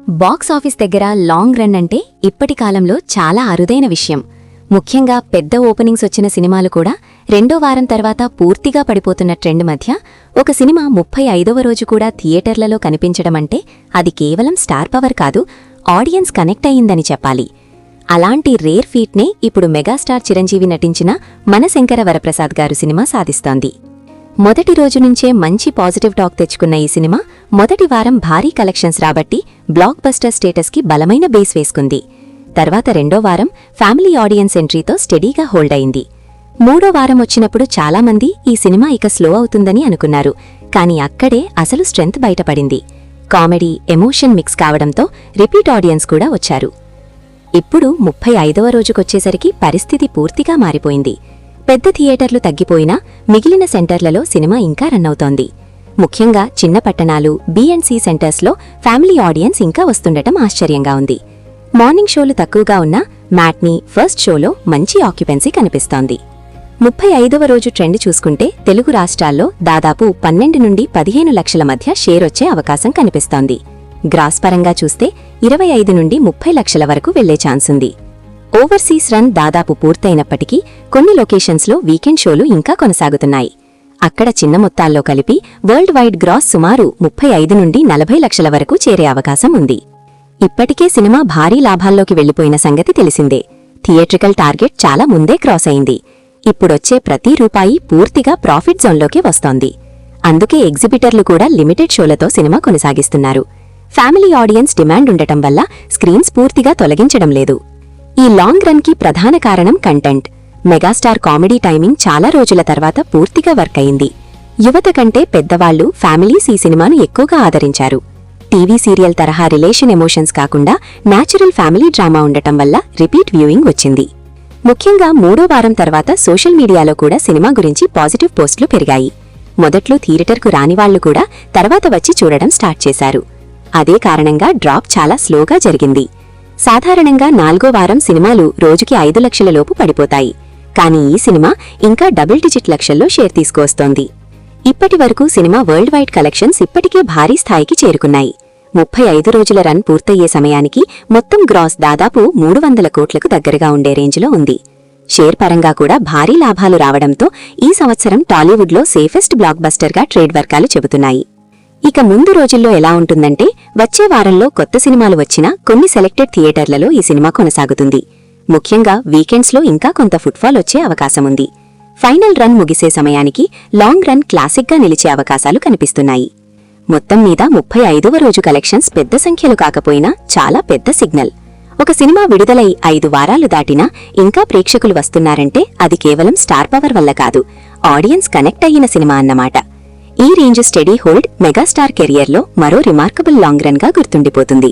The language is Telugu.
బాక్స్ ఆఫీస్ దగ్గర లాంగ్ రన్ అంటే ఇప్పటి కాలంలో చాలా అరుదైన విషయం. ముఖ్యంగా పెద్ద ఓపెనింగ్స్ వచ్చిన సినిమాలు కూడా రెండో వారం తర్వాత పూర్తిగా పడిపోతున్న ట్రెండ్ మధ్య ఒక సినిమా 35వ రోజు కూడా థియేటర్లలో కనిపించడమంటే అది కేవలం స్టార్ పవర్ కాదు, ఆడియన్స్ కనెక్ట్ అయ్యిందని చెప్పాలి. అలాంటి రేర్ ఫీట్నే ఇప్పుడు మెగాస్టార్ చిరంజీవి నటించిన మన శంకర వరప్రసాద్ గారు సినిమా సాధిస్తోంది. మొదటి రోజు నుంచే మంచి పాజిటివ్ టాక్ తెచ్చుకున్న ఈ సినిమా మొదటి వారం భారీ కలెక్షన్స్ రాబట్టి బ్లాక్ బస్టర్ స్టేటస్కి బలమైన బేస్ వేసుకుంది. తర్వాత రెండో వారం ఫ్యామిలీ ఆడియన్స్ ఎంట్రీతో స్టెడీగా హోల్డ్ అయింది. మూడో వారం వచ్చినప్పుడు చాలామంది ఈ సినిమా ఇక స్లో అవుతుందని అనుకున్నారు, కానీ అక్కడే అసలు స్ట్రెంగ్త్ బయటపడింది. కామెడీ, ఎమోషన్ మిక్స్ కావడంతో రిపీట్ ఆడియన్స్ కూడా వచ్చారు. ఇప్పుడు 35వ రోజుకొచ్చేసరికి పరిస్థితి పూర్తిగా మారిపోయింది. పెద్ద థియేటర్లు తగ్గిపోయినా మిగిలిన సెంటర్లలో సినిమా ఇంకా రన్ అవుతోంది. ముఖ్యంగా చిన్న పట్టణాలు, B&C సెంటర్స్లో ఫ్యామిలీ ఆడియన్స్ ఇంకా వస్తుండటం ఆశ్చర్యంగా ఉంది. మార్నింగ్ షోలు తక్కువగా ఉన్నా మ్యాట్నీ, ఫస్ట్ షోలో మంచి ఆక్యుపెన్సీ కనిపిస్తోంది. 35వ రోజు ట్రెండ్ చూసుకుంటే తెలుగు రాష్ట్రాల్లో దాదాపు 12 నుండి 15 లక్షల మధ్య షేర్ వచ్చే అవకాశం కనిపిస్తోంది. గ్రాస్ పరంగా చూస్తే 25 నుండి 30 లక్షల వరకు వెళ్లే ఛాన్సుంది. ఓవర్సీస్ రన్ దాదాపు పూర్తయినప్పటికీ కొన్ని లొకేషన్స్లో వీకెండ్ షోలు ఇంకా కొనసాగుతున్నాయి. అక్కడ చిన్న మొత్తాల్లో కలిపి వరల్డ్ వైడ్ గ్రాస్ సుమారు 35 నుండి 40 లక్షల వరకు చేరే అవకాశం ఉంది. ఇప్పటికే సినిమా భారీ లాభాల్లోకి వెళ్లిపోయిన సంగతి తెలిసిందే. థియేట్రికల్ టార్గెట్ చాలా ముందే క్రాస్ అయింది. ఇప్పుడొచ్చే ప్రతి రూపాయి పూర్తిగా ప్రాఫిట్ జోన్లోకి వస్తోంది. అందుకే ఎగ్జిబిటర్లు కూడా లిమిటెడ్ షోలతో సినిమా కొనసాగిస్తున్నారు. ఫ్యామిలీ ఆడియన్స్ డిమాండ్ ఉండటం వల్ల స్క్రీన్స్ పూర్తిగా తొలగించడం లేదు. ఈ లాంగ్ రన్ కి ప్రధాన కారణం కంటెంట్. మెగాస్టార్ కామెడీ టైమింగ్ చాలా రోజుల తర్వాత పూర్తిగా వర్క్ అయింది. యువత కంటే పెద్దవాళ్లు, ఫ్యామిలీస్ ఈ సినిమాను ఎక్కువగా ఆదరించారు. టీవీ సీరియల్ తరహా రిలేషన్ ఎమోషన్స్ కాకుండా న్యాచురల్ ఫ్యామిలీ డ్రామా ఉండటం వల్ల రిపీట్ వ్యూయింగ్ వచ్చింది. ముఖ్యంగా మూడో వారం తర్వాత సోషల్ మీడియాలో కూడా సినిమా గురించి పాజిటివ్ పోస్టులు పెరిగాయి. మొదట్లో థియేటర్కు రానివాళ్లు కూడా తర్వాత వచ్చి చూడడం స్టార్ట్ చేశారు. అదే కారణంగా డ్రాప్ చాలా స్లోగా జరిగింది. సాధారణంగా 4వ వారం సినిమాలు రోజుకి 5 లక్షల లోపు పడిపోతాయి. కానీ ఈ సినిమా ఇంకా డబుల్ డిజిట్ లక్షల్లో షేర్ తీసుకువస్తోంది. ఇప్పటి వరకు సినిమా వరల్డ్ వైడ్ కలెక్షన్స్ ఇప్పటికే భారీ స్థాయికి చేరుకున్నాయి. 35 రోజుల రన్ పూర్తయ్యే సమయానికి మొత్తం గ్రాస్ దాదాపు 300 కోట్లకు దగ్గరగా ఉండే రేంజ్లో ఉంది. షేర్ పరంగా కూడా భారీ లాభాలు రావడంతో ఈ సంవత్సరం టాలీవుడ్లో సేఫెస్ట్ బ్లాక్ బస్టర్గా ట్రేడ్ వర్గాలు చెబుతున్నాయి. ఇక ముందు రోజుల్లో ఎలా ఉంటుందంటే వచ్చే వారంలో కొత్త సినిమాలు వచ్చినా కొన్ని సెలెక్టెడ్ థియేటర్లలో ఈ సినిమా కొనసాగుతుంది. ముఖ్యంగా వీకెండ్స్లో ఇంకా కొంత ఫుట్ఫాల్ వచ్చే అవకాశముంది. ఫైనల్ రన్ ముగిసే సమయానికి లాంగ్ రన్ క్లాసిక్గా నిలిచే అవకాశాలు కనిపిస్తున్నాయి. మొత్తం మీద 35వ రోజు కలెక్షన్స్ పెద్ద సంఖ్యలు కాకపోయినా చాలా పెద్ద సిగ్నల్. ఒక సినిమా విడుదలై 5 వారాలు దాటినా ఇంకా ప్రేక్షకులు వస్తున్నారంటే అది కేవలం స్టార్ పవర్ వల్ల కాదు, ఆడియన్స్ కనెక్ట్ అయ్యిన సినిమా అన్నమాట. ఈ రేంజ్ స్టెడీ హోల్డ్ మెగాస్టార్ కెరియర్లో మరో రిమార్కబుల్ లాంగ్ రన్ గా గుర్తుండిపోతుంది.